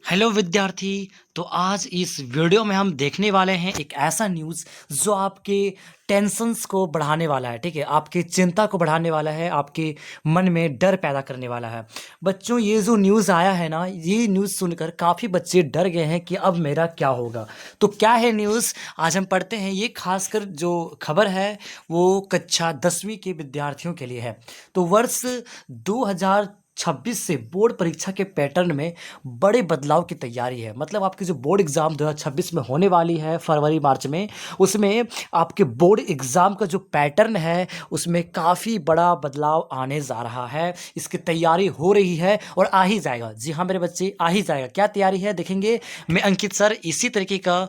Hello विद्यार्थी। तो आज इस वीडियो में हम देखने वाले हैं एक ऐसा न्यूज़ जो आपके टेंशन्स को बढ़ाने वाला है। ठीक है, आपकी चिंता को बढ़ाने वाला है, आपके मन में डर पैदा करने वाला है। बच्चों, ये जो न्यूज़ आया है ना, ये न्यूज़ सुनकर काफ़ी बच्चे डर गए हैं कि अब मेरा क्या होगा। तो क्या है न्यूज़, आज हम पढ़ते हैं। ये खासकर जो खबर है वो कक्षा 10वीं के विद्यार्थियों के लिए है। तो वर्ष 2026 से बोर्ड परीक्षा के पैटर्न में बड़े बदलाव की तैयारी है। मतलब आपकी जो बोर्ड एग्ज़ाम 2026 में होने वाली है फरवरी मार्च में, उसमें आपके बोर्ड एग्ज़ाम का जो पैटर्न है उसमें काफ़ी बड़ा बदलाव आने जा रहा है। इसकी तैयारी हो रही है और आ ही जाएगा। जी हाँ मेरे बच्चे, आ ही जाएगा। क्या तैयारी है देखेंगे। मैं अंकित सर इसी तरीके का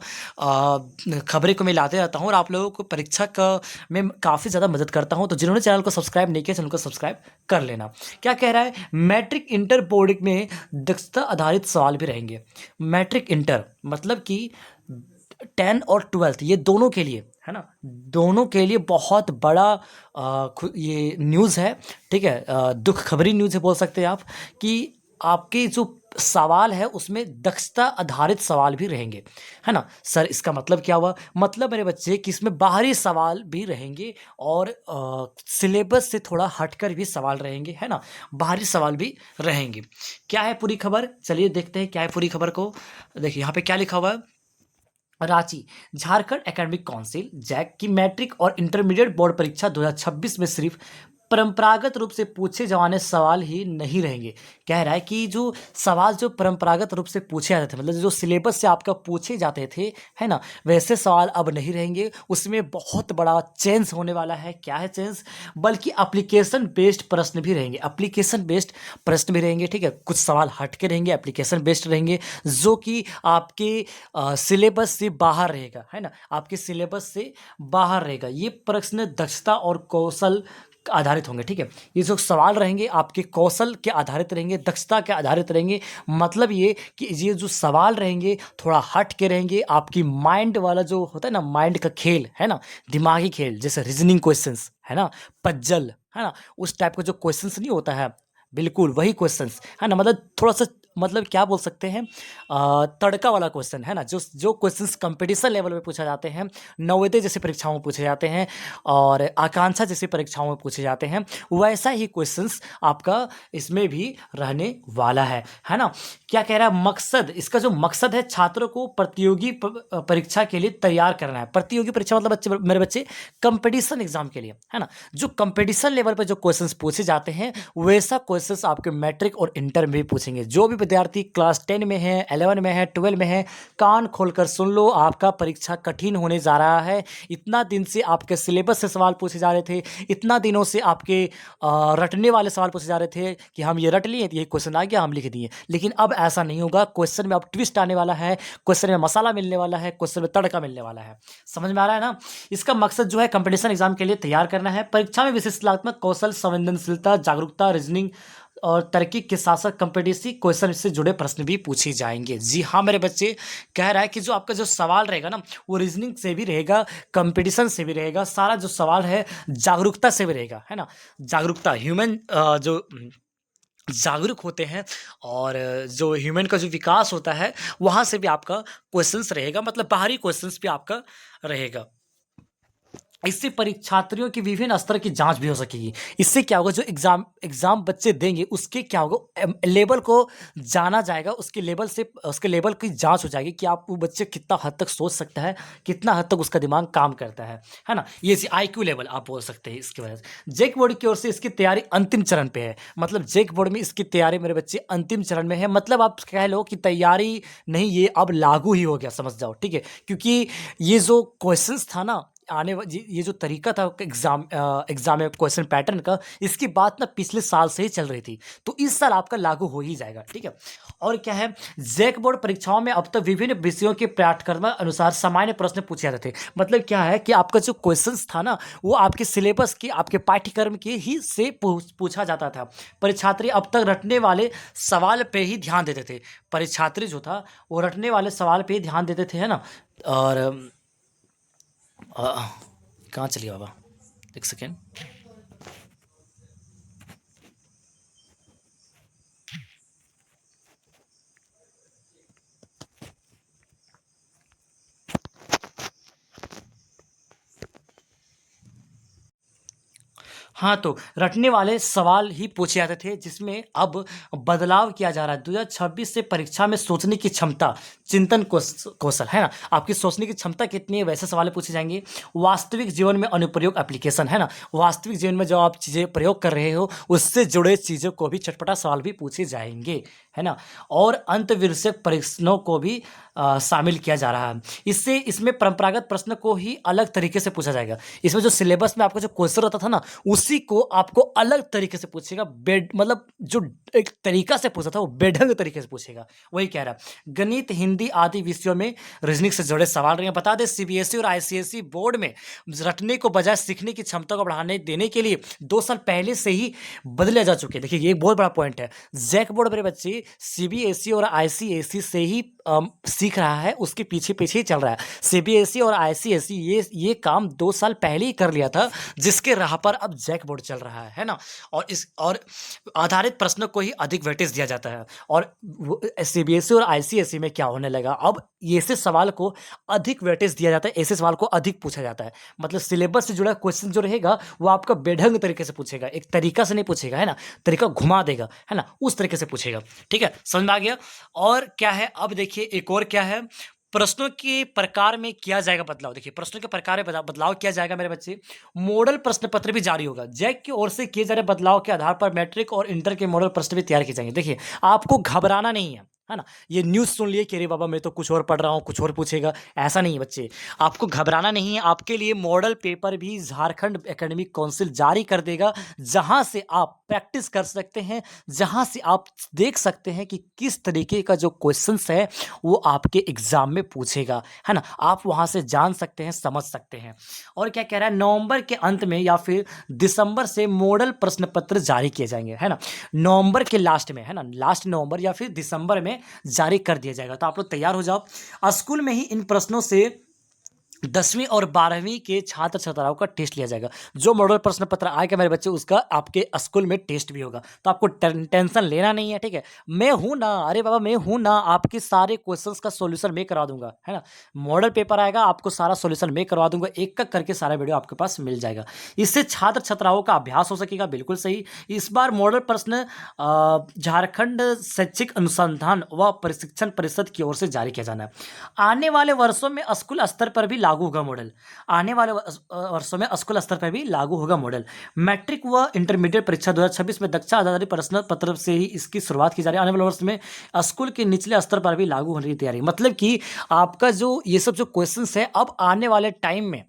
खबरें को मैं लाते रहता हूँ और आप लोगों को परीक्षा का मैं काफ़ी ज़्यादा मदद करता हूँ। तो जिन्होंने चैनल को सब्सक्राइब नहीं किया, चैनल को सब्सक्राइब कर लेना। क्या कह रहा है, मैट्रिक इंटर बोर्ड में दक्षता आधारित सवाल भी रहेंगे। मैट्रिक इंटर मतलब कि 10 और 12 ये दोनों के लिए है ना, दोनों के लिए बहुत बड़ा ये न्यूज़ है। ठीक है, दुख खबरी न्यूज़ है बोल सकते हैं आप, कि आपके जो सवाल है उसमें दक्षता आधारित सवाल भी रहेंगे। है ना सर, इसका मतलब क्या हुआ? मतलब मेरे बच्चे कि इसमें बाहरी सवाल भी रहेंगे और सिलेबस से थोड़ा हटकर भी सवाल रहेंगे। है ना, बाहरी सवाल भी रहेंगे। क्या है पूरी खबर, चलिए देखते हैं क्या है पूरी खबर को। देखिए यहाँ पे क्या लिखा हुआ है। Ranchi Jharkhand academic council JAC की मैट्रिक और इंटरमीडिएट बोर्ड परीक्षा 2026 में सिर्फ परंपरागत रूप से पूछे जाने सवाल ही नहीं रहेंगे। कह रहा है कि जो सवाल जो परंपरागत रूप से पूछे जाते थे, मतलब जो सिलेबस से आपका पूछे जाते थे, है ना, वैसे सवाल अब नहीं रहेंगे। उसमें बहुत बड़ा चेंज होने वाला है। क्या है चेंज? बल्कि एप्लीकेशन बेस्ड प्रश्न भी रहेंगे। एप्लीकेशन बेस्ड प्रश्न भी रहेंगे। ठीक है, कुछ सवाल हट के रहेंगे, एप्लीकेशन बेस्ड रहेंगे, जो कि आपके सिलेबस से बाहर रहेगा। है ना, आपके सिलेबस से बाहर रहेगा। ये प्रश्न दक्षता और कौशल आधारित होंगे। ठीक है, ये जो सवाल रहेंगे आपके कौशल के आधारित रहेंगे, दक्षता के आधारित रहेंगे। मतलब ये कि ये जो सवाल रहेंगे थोड़ा हट के रहेंगे। आपकी माइंड वाला जो होता है ना, माइंड का खेल है ना, दिमागी खेल, जैसे रीजनिंग क्वेश्चंस है ना, पजल है ना, उस टाइप का जो क्वेश्चंस नहीं होता है, बिल्कुल वही क्वेश्चंस है ना। मतलब थोड़ा सा, मतलब क्या बोल सकते हैं, तड़का वाला क्वेश्चन है ना, जो जो क्वेश्चंस कंपटीशन लेवल पे पूछे जाते हैं, नवोदय जैसी परीक्षाओं में पूछे जाते हैं और आकांक्षा जैसी परीक्षाओं में पूछे जाते हैं, वैसा ही क्वेश्चंस आपका इसमें भी रहने वाला है ना। क्या कह रहा है मकसद, इसका जो मकसद है छात्रों को प्रतियोगी परीक्षा के लिए तैयार करना है। प्रतियोगी परीक्षा मतलब बच्चे, मेरे बच्चे, कंपटीशन एग्जाम के लिए, है ना। जो कंपटीशन लेवल पर जो क्वेश्चंस पूछे जाते हैं वैसा क्वेश्चंस आपके मैट्रिक और इंटर में भी पूछेंगे। जो भी विद्यार्थी क्लास 10 में है, 11 में है, 12 में है, कान खोलकर सुन लो, आपका परीक्षा कठिन होने जा रहा है। इतना दिन से आपके सिलेबस से सवाल पूछे जा रहे थे, इतना दिनों से आपके रटने वाले सवाल पूछे जा रहे थे कि हम ये रट लिए, ये क्वेश्चन आ गया, हम लिख दिए। लेकिन अब ऐसा नहीं होगा। क्वेश्चन में अब ट्विस्ट आने वाला है, क्वेश्चन में मसाला मिलने वाला है, क्वेश्चन में तड़का मिलने वाला है। समझ में आ रहा है ना। इसका मकसद जो है कंपटीशन एग्जाम के लिए तैयार करना है। परीक्षा में विश्लेषणात्मक कौशल, संवेदनशीलता, जागरूकता, रीजनिंग और तरक्की के साथ साथ कंपटीटिव क्वेश्चन से जुड़े प्रश्न भी पूछे जाएंगे। जी हाँ मेरे बच्चे, कह रहा है कि जो आपका जो सवाल रहेगा ना, वो रीजनिंग से भी रहेगा, कंपटीशन से भी रहेगा, सारा जो सवाल है जागरूकता से भी रहेगा। है ना, जागरूकता, ह्यूमन जो जागरूक होते हैं और जो ह्यूमन का जो विकास होता है वहाँ से भी आपका क्वेश्चंस रहेगा, मतलब बाहरी क्वेश्चंस भी आपका रहेगा। इससे परीक्षार्थियों की विभिन्न स्तर की जांच भी हो सकेगी। इससे क्या होगा, जो एग्जाम एग्जाम बच्चे देंगे उसके क्या होगा, लेवल को जाना जाएगा, उसके लेवल से उसके लेवल की जांच हो जाएगी कि आप वो बच्चे कितना हद तक सोच सकता है, कितना हद तक उसका दिमाग काम करता है ना। ये आईक्यू लेवल आप बोल सकते हैं इसकी वजह से। जेक बोर्ड की ओर से इसकी तैयारी अंतिम चरण पे है। मतलब जेक बोर्ड में इसकी तैयारी मेरे बच्चे अंतिम चरण में है। मतलब आप कह लो कि तैयारी नहीं, ये अब लागू ही हो गया, समझ जाओ। ठीक है, क्योंकि ये जो क्वेश्चंस था ना, ये जो तरीका था एग्जाम में क्वेश्चन पैटर्न का, इसकी बात ना पिछले साल से ही चल रही थी। तो इस साल आपका लागू हो ही जाएगा। ठीक है, और क्या है, जैक बोर्ड परीक्षाओं में अब तक विभिन्न विषयों के पाठ्यक्रम अनुसार सामान्य प्रश्न पूछे जाते थे। मतलब क्या है कि आपका जो क्वेश्चंस था ना, वो आपके सिलेबस के, आपके पाठ्यक्रम के ही से पूछा जाता था। परीक्षार्थी अब तक रटने वाले सवाल पे ही ध्यान देते थे। परीक्षार्थी जो था वो रटने वाले सवाल पे ही ध्यान देते थे, है ना। और कहाँ चलिए बाबा, एक सेकेंड। हाँ, तो रटने वाले सवाल ही पूछे जाते थे, जिसमें अब बदलाव किया जा रहा है। 2026 से परीक्षा में सोचने की क्षमता, चिंतन कौशल, है ना? आपकी सोचने की क्षमता कितनी है, वैसे सवाल पूछे जाएँगे। वास्तविक जीवन में अनुप्रयोग एप्लीकेशन, है ना? वास्तविक जीवन में जो आप चीज़ें प्रयोग कर रहे हो, उससे जुड़े चीज़ों को भी चटपटा सवाल भी पूछे जाएँगे, है ना? और अंतःविषयक प्रश्नों को भी शामिल किया जा रहा है। इसमें परंपरागत प्रश्न को ही अलग तरीके से पूछा जाएगा। इसमें जो सिलेबस में आपका जो क्वेश्चन होता था ना, उसी को आपको अलग तरीके से पूछेगा। मतलब जो एक तरीका से पूछा था, वो बेढंग तरीके से पूछेगा। वही कह रहा है। गणित, हिंदी आदि विषयों में रीजनिंग से जुड़े सवाल रहेंगे। बता दें, सीबीएसई और आईसीएसई बोर्ड में रटने को बजाय सीखने की क्षमता को बढ़ाने देने के लिए 2 साल पहले से ही बदले जा चुके हैं। देखिए, ये एक बहुत बड़ा पॉइंट है। जैक बोर्ड मेरे बच्चे सीबीएसई और आईसीएसई से ही सीख रहा है, उसके पीछे-पीछे ही चल रहा है। सीबीएसई और आईसीएसई ये काम 2 साल पहले ही कर लिया था, जिसके राह पर अब जैक बोर्ड चल रहा है ना? और आधारित प्रश्नों को ही अधिक वेटेज दिया जाता है। और सीबीएसई और आईसीएसई में क्या होने लगा, अब ऐसे सवाल को अधिक वेटेज दिया जाता है, ऐसे सवाल को अधिक पूछा जाता है। मतलब सिलेबस से जुड़ा क्वेश्चन जो रहेगा, वो आपका बेढंग तरीके से पूछेगा, एक तरीका से नहीं पूछेगा, है ना? तरीका घुमा देगा, है ना? उस तरीके से पूछेगा। ठीक है, समझ में आ गया? और क्या है, अब देखिए एक और क्या है, प्रश्नों के प्रकार में किया जाएगा बदलाव। देखिए, प्रश्नों के प्रकार में बदलाव किया जाएगा मेरे बच्चे। मॉडल प्रश्न पत्र भी जारी होगा। जैक की ओर से किए जा रहे बदलाव के आधार पर मैट्रिक और इंटर के मॉडल प्रश्न भी तैयार किए जाएंगे। देखिए, आपको घबराना नहीं है ना? ये न्यूज़ सुन लिए कि अरे बाबा, मैं तो कुछ और पढ़ रहा हूँ, कुछ और पूछेगा, ऐसा नहीं है बच्चे। आपको घबराना नहीं है। आपके लिए मॉडल पेपर भी झारखंड एकेडमिक काउंसिल जारी कर देगा, जहां से आप प्रैक्टिस कर सकते हैं, जहां से आप देख सकते हैं कि किस तरीके का जो क्वेश्चंस है वो आपके एग्जाम में पूछेगा, है ना? आप वहां से जान सकते हैं, समझ सकते हैं। और क्या कह रहा है, नवंबर के अंत में या फिर दिसंबर से मॉडल प्रश्न पत्र जारी किए जाएंगे, है ना? नवंबर के लास्ट में, है ना? लास्ट नवंबर या फिर दिसंबर में जारी कर दिया जाएगा। तो आप लोग तैयार हो जाओ। स्कूल में ही इन प्रश्नों से 10वीं और 12वीं के छात्र छात्राओं का टेस्ट लिया जाएगा। जो मॉडल प्रश्न पत्र आएगा मेरे बच्चे, उसका आपके स्कूल में टेस्ट भी होगा। तो आपको टेंशन लेना नहीं है, ठीक है? मैं हूं ना, अरे बाबा मैं हूं ना, आपके सारे क्वेश्चंस का सॉल्यूशन मैं करवा दूंगा, है ना? मॉडल पेपर आएगा, आपको सारा सॉल्यूशन मैं करवा दूंगा, एक एक करके सारा वीडियो आपके पास मिल जाएगा। इससे छात्र छात्राओं का अभ्यास हो सकेगा। बिल्कुल सही। इस बार मॉडल प्रश्न झारखंड शैक्षिक अनुसंधान व प्रशिक्षण परिषद की ओर से जारी किया जाना है। आने वाले वर्षों में स्कूल स्तर पर भी लागू होगा मॉडल। आने वाले वर्षों में स्कूल स्तर पर भी लागू होगा मॉडल। मैट्रिक व इंटरमीडिएट परीक्षा 2026 में दक्षता आधारित प्रश्न पत्र से ही इसकी शुरुआत की जा रही है। आने वाले वर्ष में स्कूल के निचले स्तर पर भी लागू होने की तैयारी। मतलब कि आपका जो ये सब जो क्वेश्चंस है, अब आने वाले टाइम में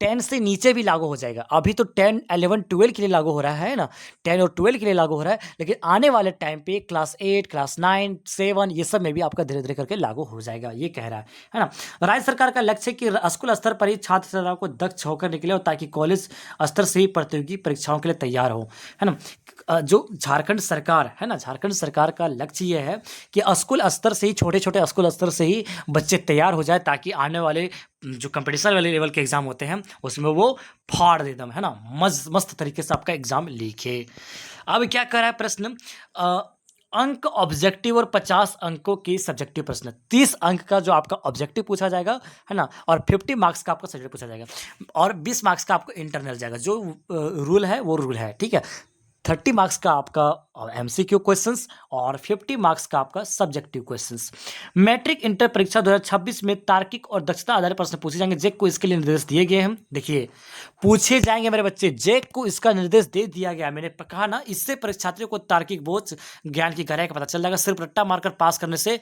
10 से नीचे भी लागू हो जाएगा। अभी तो 10, 11, 12 के लिए लागू हो रहा है ना? 10 और 12 के लिए लागू हो रहा है, लेकिन आने वाले टाइम पे क्लास 8, क्लास 9, 7 ये सब में भी आपका धीरे-धीरे करके लागू हो जाएगा, ये कह रहा है ना? राज्य सरकार का लक्ष्य है कि स्कूल स्तर पर ही छात्र-छात्राओं को दक्ष होकर निकले, और ताकि कॉलेज स्तर से ही प्रतियोगी परीक्षाओं के लिए तैयार हो, है ना? जो झारखंड सरकार है ना, झारखंड सरकार का लक्ष्य ये है कि स्कूल स्तर से ही, छोटे-छोटे स्कूल स्तर से ही बच्चे तैयार हो जाए, ताकि आने वाले जो कंपटीशन वाले लेवल के एग्जाम होते हैं, उसमें वो फाड़ दे दम, है ना? मस्त तरीके से आपका एग्जाम लिखे। अब क्या कर रहा है प्रश्न, अंक ऑब्जेक्टिव और 50 अंकों की सब्जेक्टिव प्रश्न। 30 अंक का जो आपका ऑब्जेक्टिव पूछा जाएगा, है ना? और 50 मार्क्स का आपका सब्जेक्टिव पूछा जाएगा, और 20 मार्क्स का आपको इंटरनल जाएगा। जो रूल है वो रूल है, ठीक है? 30 मार्क्स का आपका एमसीक्यू क्वेश्चंस और 50 मार्क्स का आपका सब्जेक्टिव क्वेश्चंस। मैट्रिक इंटर परीक्षा 2026 में तार्किक और दक्षता आधारित प्रश्न पूछे जाएंगे। जेक को इसके लिए निर्देश दिए गए हैं। देखिए, पूछे जाएंगे मेरे बच्चे, जेक को इसका निर्देश दे दिया गया। मैंने कहा ना, इससे परीक्षार्थियों को तार्किक बोझ, ज्ञान की गहराई का पता चल जाएगा। सिर्फ रट्टा मारकर पास करने से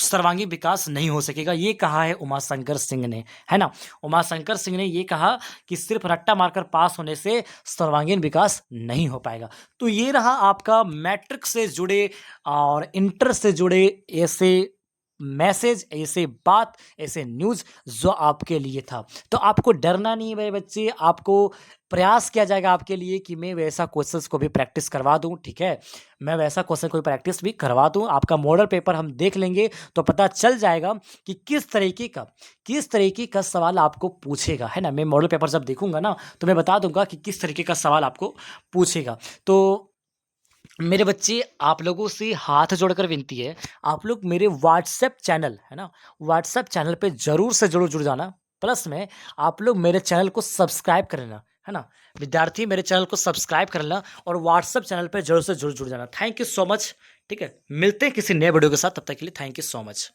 सर्वांगीण विकास नहीं हो सकेगा, ये कहा है उमाशंकर सिंह ने, है ना? उमाशंकर सिंह ने ये कहा कि सिर्फ रट्टा मारकर पास होने से सर्वांगीण विकास नहीं हो पाएगा। तो ये रहा आपका मैट्रिक से जुड़े और इंटर से जुड़े ऐसे मैसेज, ऐसे बात, ऐसे न्यूज़ जो आपके लिए था। तो आपको डरना नहीं है मेरे बच्चे, आपको प्रयास किया जाएगा आपके लिए कि मैं वैसा क्वेश्चंस को भी प्रैक्टिस करवा दूं, ठीक है? मैं वैसा क्वेश्चन को भी प्रैक्टिस भी करवा दूं। आपका मॉडल पेपर हम देख लेंगे, तो पता चल जाएगा कि किस तरीके का सवाल आपको पूछेगा, है ना? मैं मॉडल पेपर जब देखूंगा ना, तो मैं बता दूंगा कि किस तरीके का सवाल आपको पूछेगा। तो मेरे बच्चे, आप लोगों से हाथ जोड़कर विनती है, आप लोग मेरे व्हाट्सएप चैनल, है ना? व्हाट्सएप चैनल पे ज़रूर से ज़रूर जुड़ जाना। प्लस में आप लोग मेरे चैनल को सब्सक्राइब कर लेना, है ना? विद्यार्थी मेरे चैनल को सब्सक्राइब कर लेना और व्हाट्सएप चैनल पे ज़रूर से ज़रूर जुड़ जाना। Thank you so much. ठीक है? मिलते हैं किसी नए वीडियो के साथ, तब तक के लिए थैंक यू सो मच।